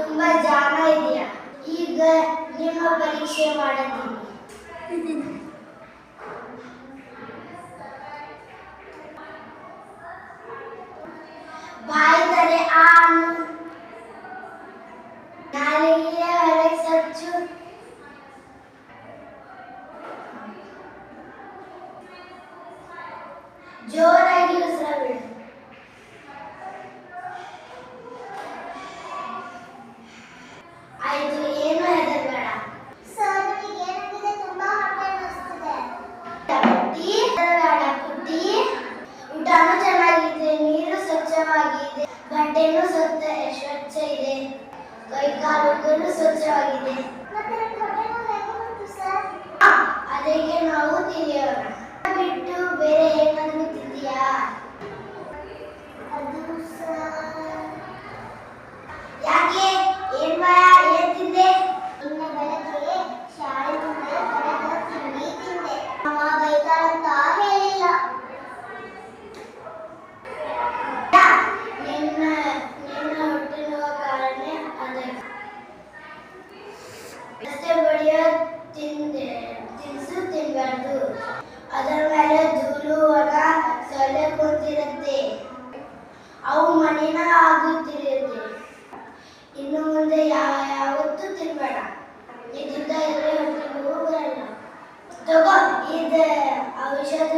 ತುಂಬಾ ಜಾಣ ಇದೆಯಾ. ಈಗ ನಿಮ್ಮ ಪರೀಕ್ಷೆ ಮಾಡುತ್ತೀನಿ. ಬಾಯಿದರೆ ಆನು, ನಾಲಿಗೆಯ ಹೊರಗೆ ಸಚ್ಚು, ಜೋರಾಗಿ ಉಸಿರಾಬಿಡು. ಆಯ್ತು, ಏನು ಹೆದರಬೇಡ. ಸರ್, ನಿಮಗೆ ಏನಾಗಿದೆ? ತುಂಬಾ ಹೊಟ್ಟೆ ನೋಸ್ತಿದೆ. ಪುಟ್ಟಿ, ಊಟನೂ ಚೆನ್ನಾಗಿದೆ, ನೀರು ಸ್ವಚ್ಛವಾಗಿದೆ, ಬಟ್ಟೆನೂ ಸ್ವಚ್ಛ ಇದೆ, ಕೈಕಾಲುಗಳು ಸ್ವಚ್ಛವಾಗಿದೆ. ಮತ್ತೆ ನನಗೆ ಹೊಟ್ಟೆ ನೋವು ಹೇಗೆ ಬಂತು ಸರ್? ಅದಕ್ಕೆ ನಾವು ತಿಳಿಯೋಣ. ಬಿಟ್ಟು ಬೇರೆ ಏನಾದರೂ ತಿಂದಿಯಾ? ಅದು ಸರ್, ಯಾಕೆ? ಏನ್ ಭಯ? ಏನ್ ತಿಂದೆ? ನಿನ್ನೆ ಬೆಳಗ್ಗೆ ಶಾಲೆ ಮುಂದೆ ಕರೆದ ತಿಂಡಿ ತಿಂದೆ. ಅಮ್ಮ ಬೈತಾಳಂತ ಹೇಳಿಲ್ಲ. ನಿನ್ನ ಹೊಟ್ಟೆ ನೋವು ಕಾರಣ ಅದಕ್ಕೆ. ರಸ್ತೆ ಬಡಿಯೋ ತಿನಿಸು ತಿನ್ನಬಾರ್ದು. ಅದರ ಮೇಲೆ ಧೂಳು, ಒಣ, ಸೊಳ್ಳೆ ಕುಂತಿರುತ್ತೆ. ಅವು ಮಲಿನ ಆಗುತ್ತಿರುತ್ತೆ. ಇನ್ನು ಮುಂದೆ ಯಾವತ್ತೂ ತಿನ್ಬೇಡ. ಇದರಿಂದ ಹೊಟ್ಟೆ ನೋವು ಬರಲ್ಲ. ತಗೋ, ಇದು ಔಷಧ